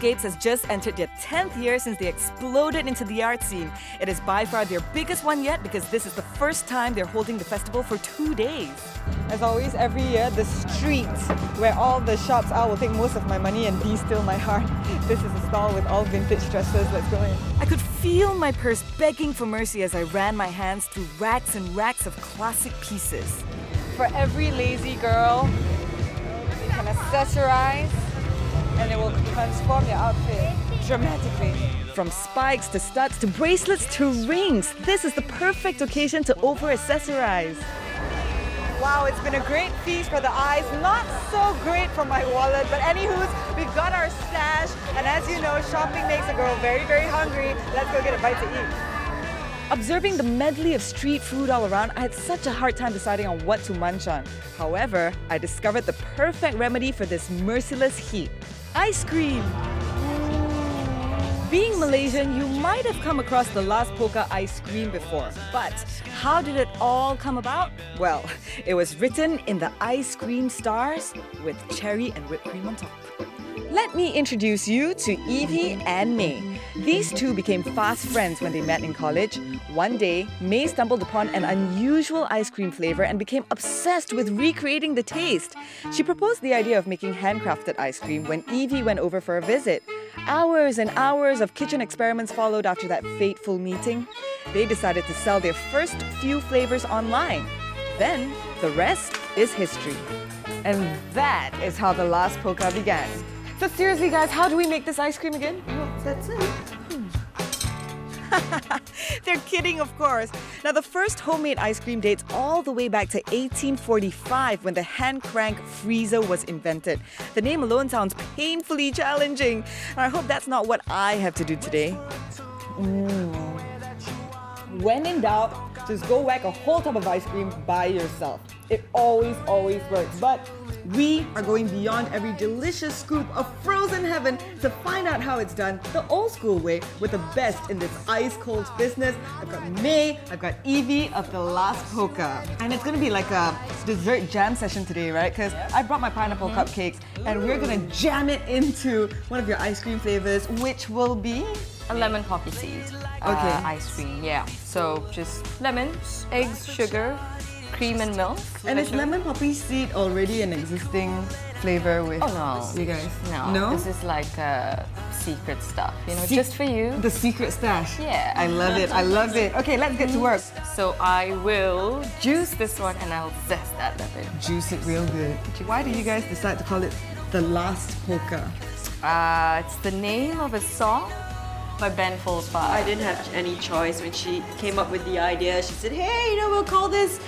Cheapskates has just entered their 10th year since they exploded into the art scene. It is by far their biggest one yet because this is the first time they're holding the festival for 2 days. As always, every year, the street where all the shops are will take most of my money and be still my heart. This is a stall with all vintage dresses. Let's go in. I could feel my purse begging for mercy as I ran my hands through racks and racks of classic pieces. For every lazy girl, you can accessorize and it will transform your outfit dramatically. From spikes to studs to bracelets to rings, this is the perfect occasion to over-accessorize. Wow, it's been a great feast for the eyes, not so great for my wallet, but anywho's, we've got our stash, and as you know, shopping makes a girl very, very hungry. Let's go get a bite to eat. Observing the medley of street food all around, I had such a hard time deciding on what to munch on. However, I discovered the perfect remedy for this merciless heat: ice cream. Being Malaysian, you might have come across the Las Polka ice cream before, but how did it all come about? Well, it was written in the ice cream stars with cherry and whipped cream on top. Let me introduce you to Evie and May. These two became fast friends when they met in college. One day, May stumbled upon an unusual ice cream flavor and became obsessed with recreating the taste. She proposed the idea of making handcrafted ice cream when Evie went over for a visit. Hours and hours of kitchen experiments followed after that fateful meeting. They decided to sell their first few flavors online. Then, the rest is history. And that is how the Las Polka began. So seriously guys, how do we make this ice cream again? Well, that's it. They're kidding, of course. Now, the first homemade ice cream dates all the way back to 1845 when the hand-crank freezer was invented. The name alone sounds painfully challenging. And I hope that's not what I have to do today. When in doubt, just go whack a whole tub of ice cream by yourself. It always works. But we are going beyond every delicious scoop of frozen heaven to find out how it's done the old school way with the best in this ice-cold business. I've got May, I've got Evie of the Las Polka. And it's going to be like a dessert jam session today, right? Because I brought my pineapple cupcakes and we're going to jam it into one of your ice cream flavors, which will be a lemon poppy seed ice cream, yeah. So just lemons, eggs, sugar, cream and milk. And is lemon poppy seed already an existing flavor with you guys? No? This is like secret stuff, you know, just for you. The secret stash. Yeah. I love it, I love it. Okay, let's get to work. So I will juice this one and I'll zest that lemon. Juice it real good. Why did you guys decide to call it the Last Polka? It's the name of a song by Ben Folds 5. I didn't have any choice when she came up with the idea. She said, hey, you know, we'll call this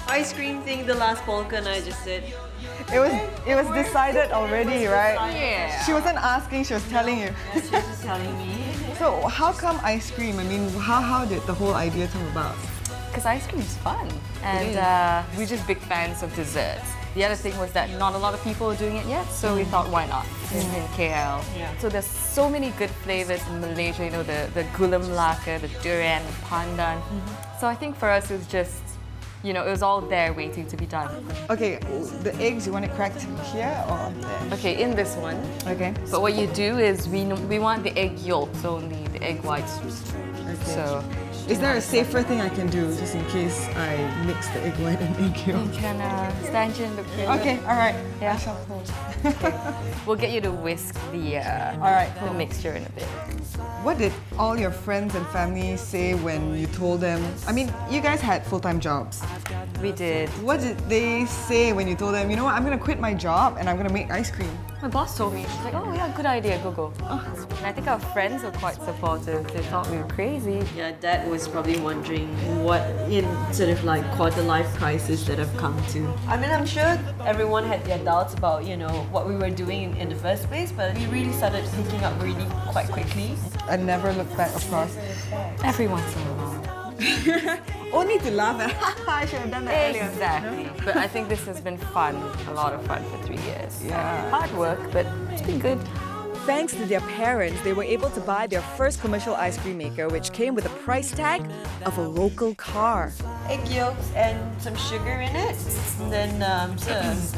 ice cream thing the Last Polka, and I just said, it was decided already, right? Yeah. She wasn't asking, she was telling you. yeah, she was just telling me. So how come ice cream? I mean, how did the whole idea come about? Because ice cream is fun, and we're just big fans of desserts. The other thing was that not a lot of people are doing it yet, so we thought, why not in KL? Yeah. So there's so many good flavors in Malaysia, you know, the gula melaka, the durian, the pandan. So I think for us it was just, you know, it was all there waiting to be done. Okay, the eggs, you want it cracked here or there? Okay, in this one. Okay. But what you do is we want the egg yolks only, the egg whites. Okay. So is there a safer thing I can do just in case I mix the egg white and egg yolk? you can stand you in the pool. Okay, alright. Yeah. I shall hold. We'll get you to whisk the the mixture in a bit. What did all your friends and family say when you told them? I mean, you guys had full-time jobs. We did. What did they say when you told them, you know what, I'm going to quit my job and I'm going to make ice cream? My boss told me, she's like, oh yeah, good idea, go. And I think our friends were quite supportive. They thought we were crazy. Yeah, Dad was probably wondering what in sort of like quarter-life crisis that I've come to. I mean, I'm sure everyone had their doubts about, you know, what we were doing in the first place, but we really started picking up really quite quickly. I never looked back, of course. Every once in a while. Only to laugh at, I should have done that earlier. Exactly. But I think this has been fun, a lot of fun for 3 years. Yeah. Hard work, but it's been good. Thanks to their parents, they were able to buy their first commercial ice cream maker, which came with a price tag of a local car. Egg yolks and some sugar in it, and then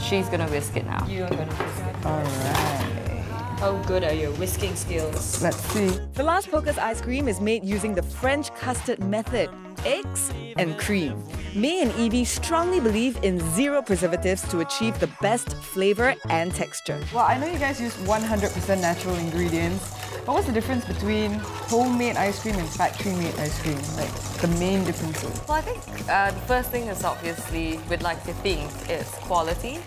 She's gonna whisk it now. you're gonna whisk it. Alright. How good are your whisking skills? Let's see. The Las Pocas ice cream is made using the French custard method, eggs and cream. May and Evie strongly believe in zero preservatives to achieve the best flavor and texture. Well, I know you guys use 100% natural ingredients, but what's the difference between homemade ice cream and factory-made ice cream? Like, the main differences? Well, I think the first thing is obviously we'd like to think is quality.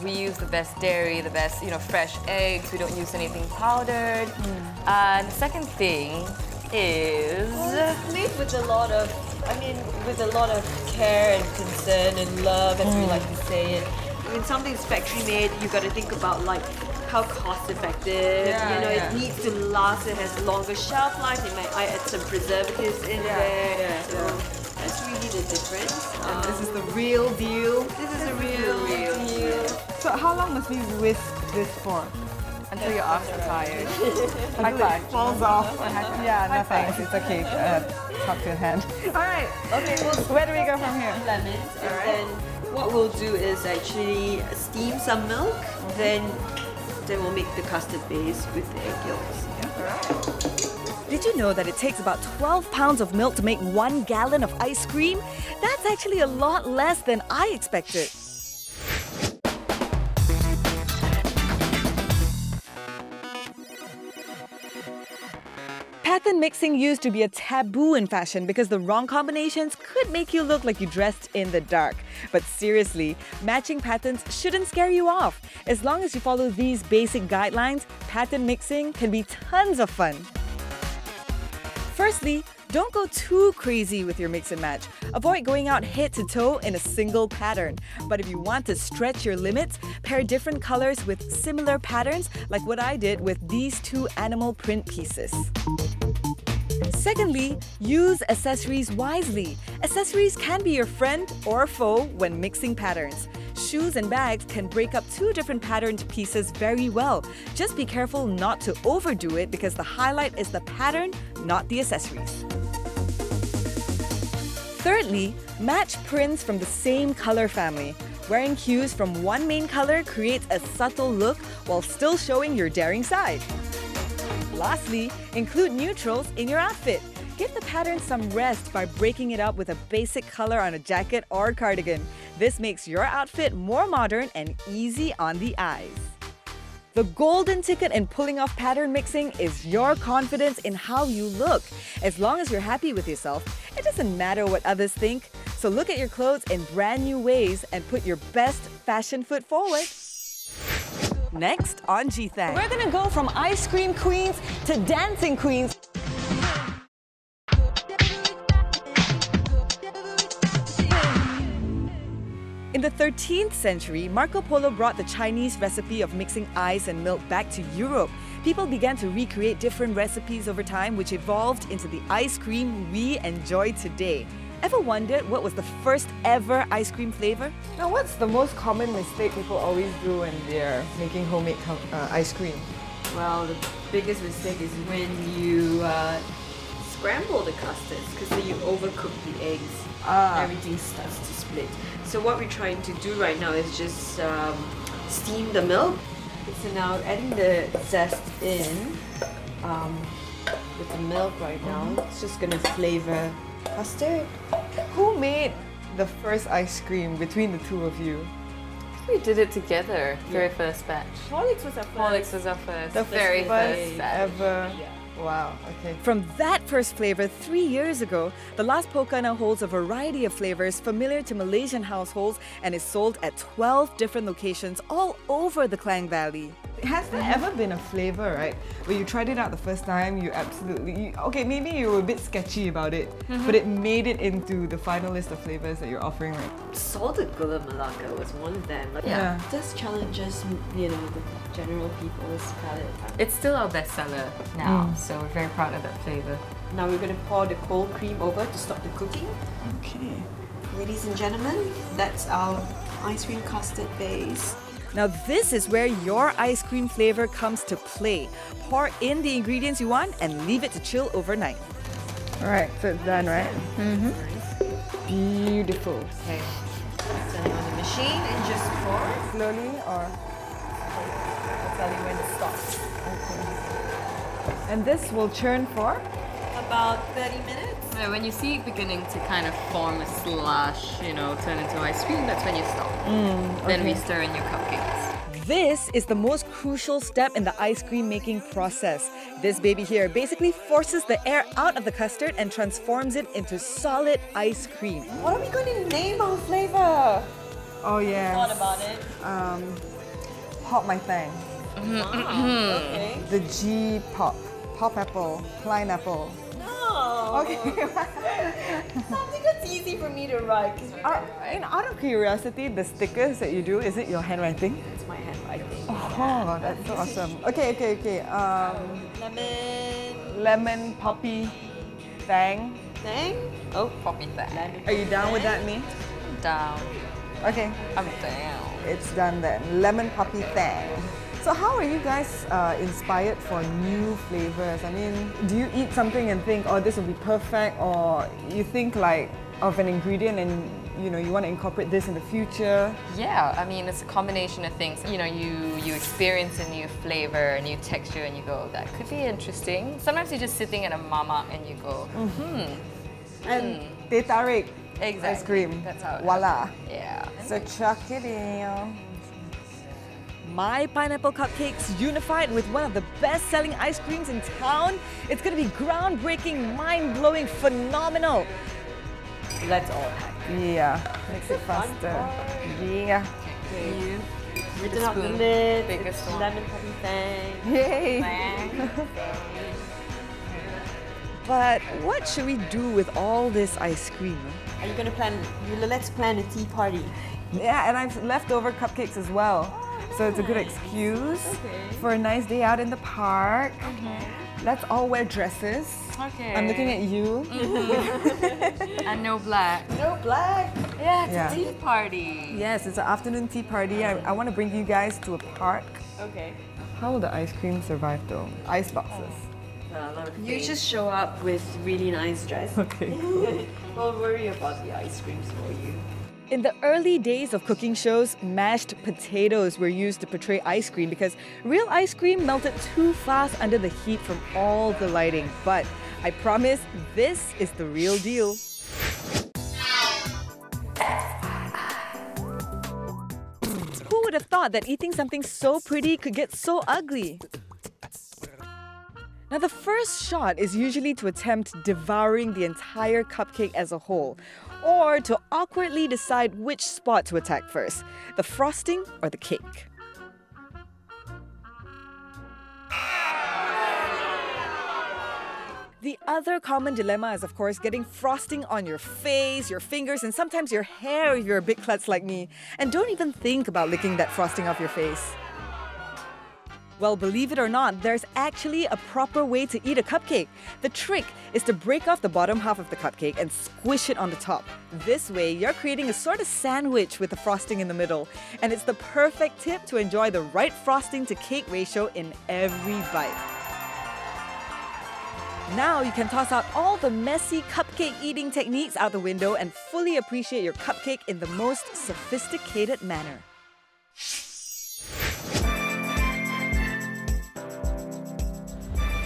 We use the best dairy, the best fresh eggs. We don't use anything powdered. And the second thing is It's made with a lot of, with a lot of care and concern and love, as we like to say it. When something's factory made, you got to think about like how cost effective. It needs to last. It has longer shelf life. They might add some preservatives in there. So that's really the difference. This is the real deal. This is a real deal. So how long must we whisk this for? until your arms are tired. High five. Falls off. Yeah, no thanks. It's okay. Talk to your hand. Alright, okay, Where do we go from here? lemons, and then what we'll do is actually steam some milk, then we'll make the custard base with the egg yolks. Did you know that it takes about 12 pounds of milk to make 1 gallon of ice cream? That's actually a lot less than I expected. Pattern mixing used to be a taboo in fashion because the wrong combinations could make you look like you dressed in the dark. But seriously, matching patterns shouldn't scare you off. As long as you follow these basic guidelines, pattern mixing can be tons of fun. Firstly, don't go too crazy with your mix and match. Avoid going out head to toe in a single pattern. But if you want to stretch your limits, pair different colors with similar patterns like what I did with these 2 animal print pieces. Secondly, use accessories wisely. Accessories can be your friend or foe when mixing patterns. Shoes and bags can break up 2 different patterned pieces very well. Just be careful not to overdo it because the highlight is the pattern, not the accessories. Thirdly, match prints from the same color family. Wearing hues from one main color creates a subtle look while still showing your daring side. Lastly, include neutrals in your outfit. Give the pattern some rest by breaking it up with a basic color on a jacket or cardigan. This makes your outfit more modern and easy on the eyes. The golden ticket in pulling off pattern mixing is your confidence in how you look. As long as you're happy with yourself, it doesn't matter what others think. So look at your clothes in brand new ways and put your best fashion foot forward. Next on G-thang. We're gonna go from ice cream queens to dancing queens. In the 13th century, Marco Polo brought the Chinese recipe of mixing ice and milk back to Europe. People began to recreate different recipes over time, which evolved into the ice cream we enjoy today. Ever wondered what was the first ever ice cream flavor? Now, what's the most common mistake people always do when they're making homemade ice cream? Well, the biggest mistake is when you scramble the custards, because then you overcook the eggs. Everything starts to split. So what we're trying to do right now is just steam the milk. So now adding the zest in with the milk right now. It's just gonna flavor custard. Who made the first ice cream between the 2 of you? We did it together, very first batch. Horlicks was our first. Horlicks was our first, The very first batch. ever. Wow, okay. From that first flavor 3 years ago, the Las Pocas now holds a variety of flavors familiar to Malaysian households and is sold at 12 different locations all over the Klang Valley. Has there ever been a flavor, right, where you tried it out the first time, okay, maybe you were a bit sketchy about it, but it made it into the final list of flavors that you're offering, right? Salted gula melaka was one of them. Like, Yeah. This challenges, the general people's palate. It's still our bestseller now, so we're very proud of that flavor. Now we're going to pour the cold cream over to stop the cooking. Okay. Ladies and gentlemen, that's our ice cream custard base. Now this is where your ice cream flavor comes to play. Pour in the ingredients you want and leave it to chill overnight. Alright, so it's done, right? Beautiful. Okay. Turn on the machine and just pour. Slowly or? tell you when to stop. And this will churn for? About 30 minutes. Yeah, when you see it beginning to kind of form a slush, you know, turn into ice cream, that's when you stop. Then we stir in your cupcakes. This is the most crucial step in the ice cream making process. This baby here basically forces the air out of the custard and transforms it into solid ice cream. What are we going to name our flavor? Oh yeah. Thought about it. Pop my thing. Okay. The G pop. Pop apple. Pineapple. No. Okay. Something that's easy for me to write. Out of curiosity, the stickers that you do, is it your handwriting? It's my handwriting. Oh, that's so awesome. Okay. Lemon poppy thang. Thing? Oh, poppy thang. Are you down with that, me? Down. Okay, I'm down. it's done then. Lemon poppy thang. So how are you guys inspired for new flavors? I mean, do you eat something and think, oh, this will be perfect, or you think like of an ingredient and you want to incorporate this in the future? Yeah, I mean, it's a combination of things. You know, you experience a new flavor, a new texture, and you go, that could be interesting. Sometimes you're just sitting at a mama and you go, And teh tarik exactly. ice cream. That's how it Voila. happens. Yeah. So chuck it in. My pineapple cupcakes unified with one of the best-selling ice creams in town. It's going to be groundbreaking, mind-blowing, phenomenal. Let's all hack. Yeah, makes it faster. Yeah. You. Written up the spoon. lid. Biggest It's one. lemon poppy thing. Yay! But what should we do with all this ice cream? Are you going to plan? Let's plan a tea party. Yeah, and I've leftover cupcakes as well. So it's a good excuse for a nice day out in the park. Let's all wear dresses. Okay. I'm looking at you. And no black. No black. Yeah, it's Yeah. a tea party. Yes, it's an afternoon tea party. I want to bring you guys to a park. Okay. How will the ice cream survive though? Ice boxes. You just show up with really nice dress. Okay. We'll worry about the ice creams for you. In the early days of cooking shows, mashed potatoes were used to portray ice cream because real ice cream melted too fast under the heat from all the lighting. But I promise, this is the real deal. Who would have thought that eating something so pretty could get so ugly? Now, the first shot is usually to attempt devouring the entire cupcake as a whole, or to awkwardly decide which spot to attack first, the frosting or the cake. The other common dilemma is, of course, getting frosting on your face, your fingers, and sometimes your hair if you're a big klutz like me. And don't even think about licking that frosting off your face. Well, believe it or not, there's actually a proper way to eat a cupcake. The trick is to break off the bottom half of the cupcake and squish it on the top. This way, you're creating a sort of sandwich with the frosting in the middle. And it's the perfect tip to enjoy the right frosting to cake ratio in every bite. Now you can toss out all the messy cupcake eating techniques out the window and fully appreciate your cupcake in the most sophisticated manner.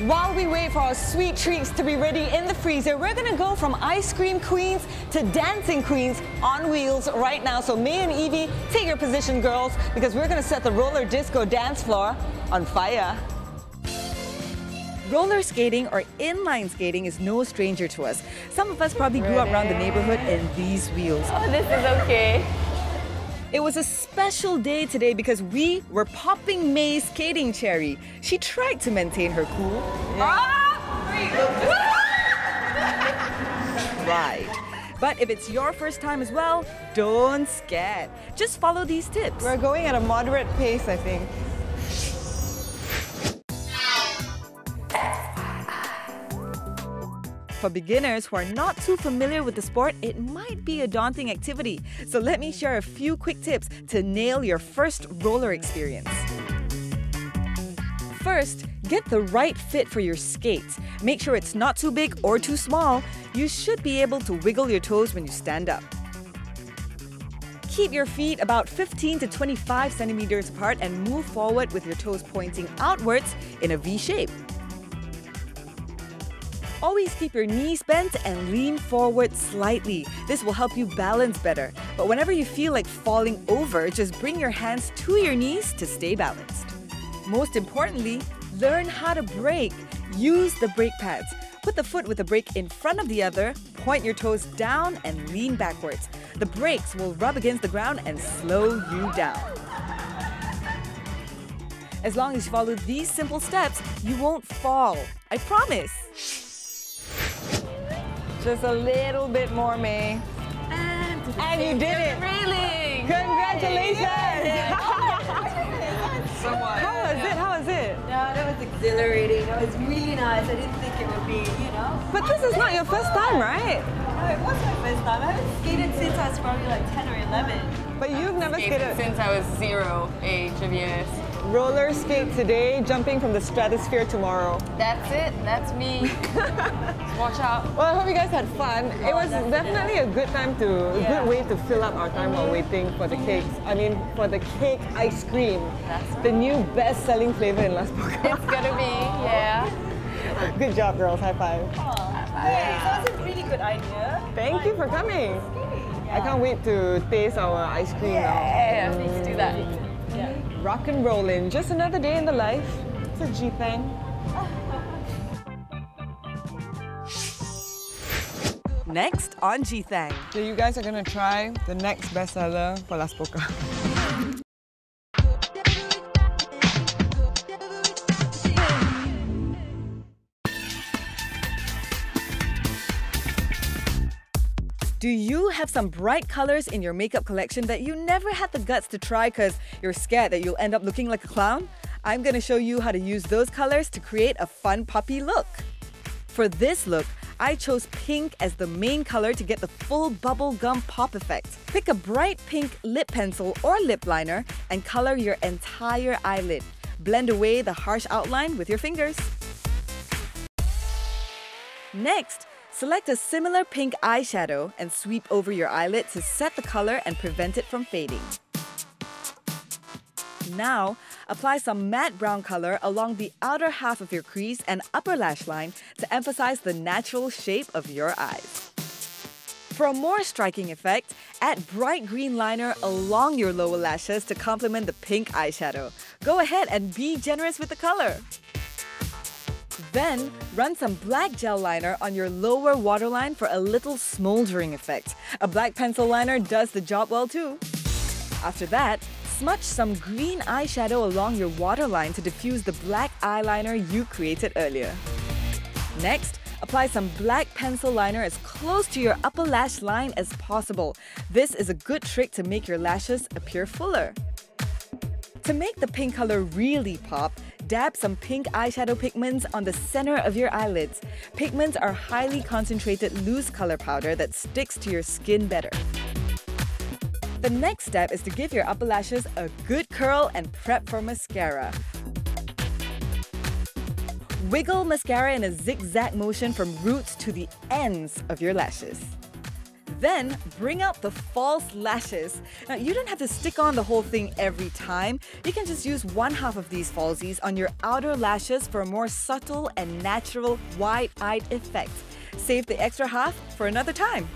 While we wait for our sweet treats to be ready in the freezer, we're gonna go from ice cream queens to dancing queens on wheels right now. So May and Evie, take your position, girls, because we're gonna set the roller disco dance floor on fire. Roller skating or inline skating is no stranger to us. Some of us probably grew up around the neighborhood in these wheels. Oh, this is okay. It was a special day today because we were popping May's skating cherry. She tried to maintain her cool. Right. But if it's your first time as well, don't scat. Just follow these tips. We're going at a moderate pace, I think. For beginners who are not too familiar with the sport, it might be a daunting activity. So let me share a few quick tips to nail your first roller experience. First, get the right fit for your skates. Make sure it's not too big or too small. You should be able to wiggle your toes when you stand up. keep your feet about 15 to 25 centimeters apart and move forward with your toes pointing outwards in a V shape. Always keep your knees bent and lean forward slightly. This will help you balance better. But whenever you feel like falling over, just bring your hands to your knees to stay balanced. Most importantly, learn how to brake. Use the brake pads. Put the foot with the brake in front of the other, point your toes down and lean backwards. The brakes will rub against the ground and slow you down. As long as you follow these simple steps, you won't fall. I promise. Just a little bit more, May. And you did it! Really? Congratulations! Somewhat. How was it? How was it? Yeah, that was exhilarating. That was really nice. I didn't think it would be, But this is not your first time, right? No, it was my first time. I haven't skated since I was probably like 10 or 11. But you've never skated. Since I was 0 age of years. Roller skate today, jumping from the stratosphere tomorrow. That's it. That's me. Watch out. Well, I hope you guys had fun. It was definitely a good time a good way to fill up our time while waiting for the cakes. I mean, for the cake ice cream. That's the new best-selling flavor in Las Pocas. It's gonna be, yeah. Good job, girls. High five. Yeah, that was a really good idea. Thank you for coming. I can't wait to taste our ice cream now. Yeah, please do that. Rock and rollin'. Just another day in the life. It's a G-thang. Next on G-thang. So you guys are gonna try the next bestseller for Las Pocas. Do you have some bright colors in your makeup collection that you never had the guts to try because you're scared that you'll end up looking like a clown? I'm going to show you how to use those colors to create a fun puppy look. For this look, I chose pink as the main color to get the full bubblegum pop effect. Pick a bright pink lip pencil or lip liner and color your entire eyelid. Blend away the harsh outline with your fingers. Next, select a similar pink eyeshadow and sweep over your eyelid to set the color and prevent it from fading. Now, apply some matte brown color along the outer half of your crease and upper lash line to emphasize the natural shape of your eyes. For a more striking effect, add bright green liner along your lower lashes to complement the pink eyeshadow. Go ahead and be generous with the color. Then, run some black gel liner on your lower waterline for a little smoldering effect. A black pencil liner does the job well too. After that, smudge some green eyeshadow along your waterline to diffuse the black eyeliner you created earlier. Next, apply some black pencil liner as close to your upper lash line as possible. This is a good trick to make your lashes appear fuller. To make the pink color really pop, dab some pink eyeshadow pigments on the center of your eyelids. Pigments are highly concentrated loose color powder that sticks to your skin better. The next step is to give your upper lashes a good curl and prep for mascara. Wiggle mascara in a zigzag motion from roots to the ends of your lashes. Then, bring out the false lashes. Now, you don't have to stick on the whole thing every time. You can just use one half of these falsies on your outer lashes for a more subtle and natural wide-eyed effect. Save the extra half for another time.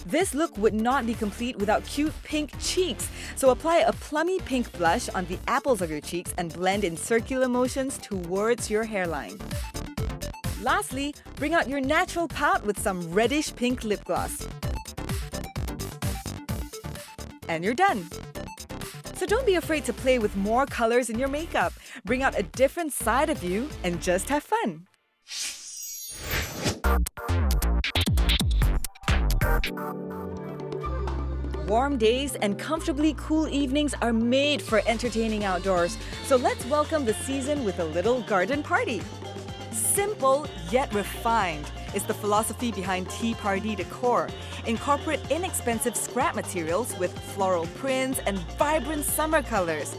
This look would not be complete without cute pink cheeks. So apply a plummy pink blush on the apples of your cheeks and blend in circular motions towards your hairline. Lastly, bring out your natural pout with some reddish pink lip gloss. And you're done. So don't be afraid to play with more colors in your makeup. Bring out a different side of you and just have fun. Warm days and comfortably cool evenings are made for entertaining outdoors. So let's welcome the season with a little garden party. Simple yet refined is the philosophy behind tea party decor. Incorporate inexpensive scrap materials with floral prints and vibrant summer colors.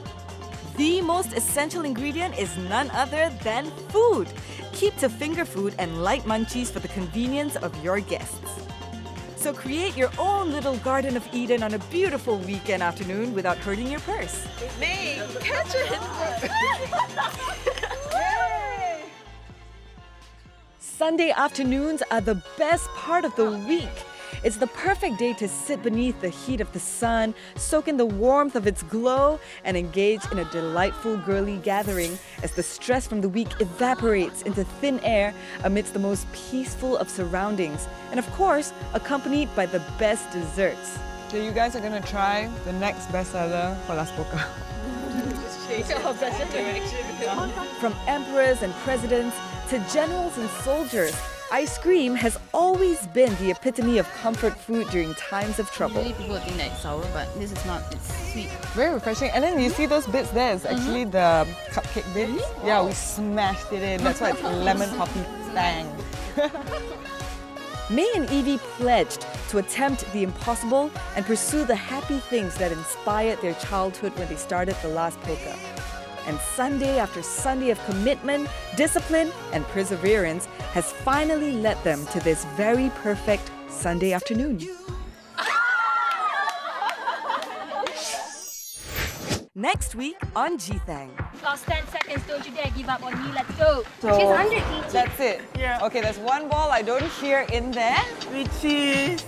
The most essential ingredient is none other than food. Keep to finger food and light munchies for the convenience of your guests. So create your own little Garden of Eden on a beautiful weekend afternoon without hurting your purse. Me, catch it! Sunday afternoons are the best part of the week. It's the perfect day to sit beneath the heat of the sun, soak in the warmth of its glow, and engage in a delightful girly gathering as the stress from the week evaporates into thin air amidst the most peaceful of surroundings, and of course, accompanied by the best desserts. So you guys are gonna try the next bestseller for Las Poca. From emperors and presidents to generals and soldiers, ice cream has always been the epitome of comfort food during times of trouble. Usually people think that it's sour, but this is not. It's sweet. Very refreshing. And then you see those bits there, it's actually the cupcake bits. Yeah, we smashed it in. That's why it's lemon poppy tang. May and Evie pledged to attempt the impossible and pursue the happy things that inspired their childhood when they started the Last Polka. And Sunday after Sunday of commitment, discipline, and perseverance has finally led them to this very perfect Sunday afternoon. Next week on G-thang. Last 10 seconds, don't you dare give up on me, let's go. So She's 100 kg. that's it. Yeah. Okay, there's one ball I don't hear in there. Which is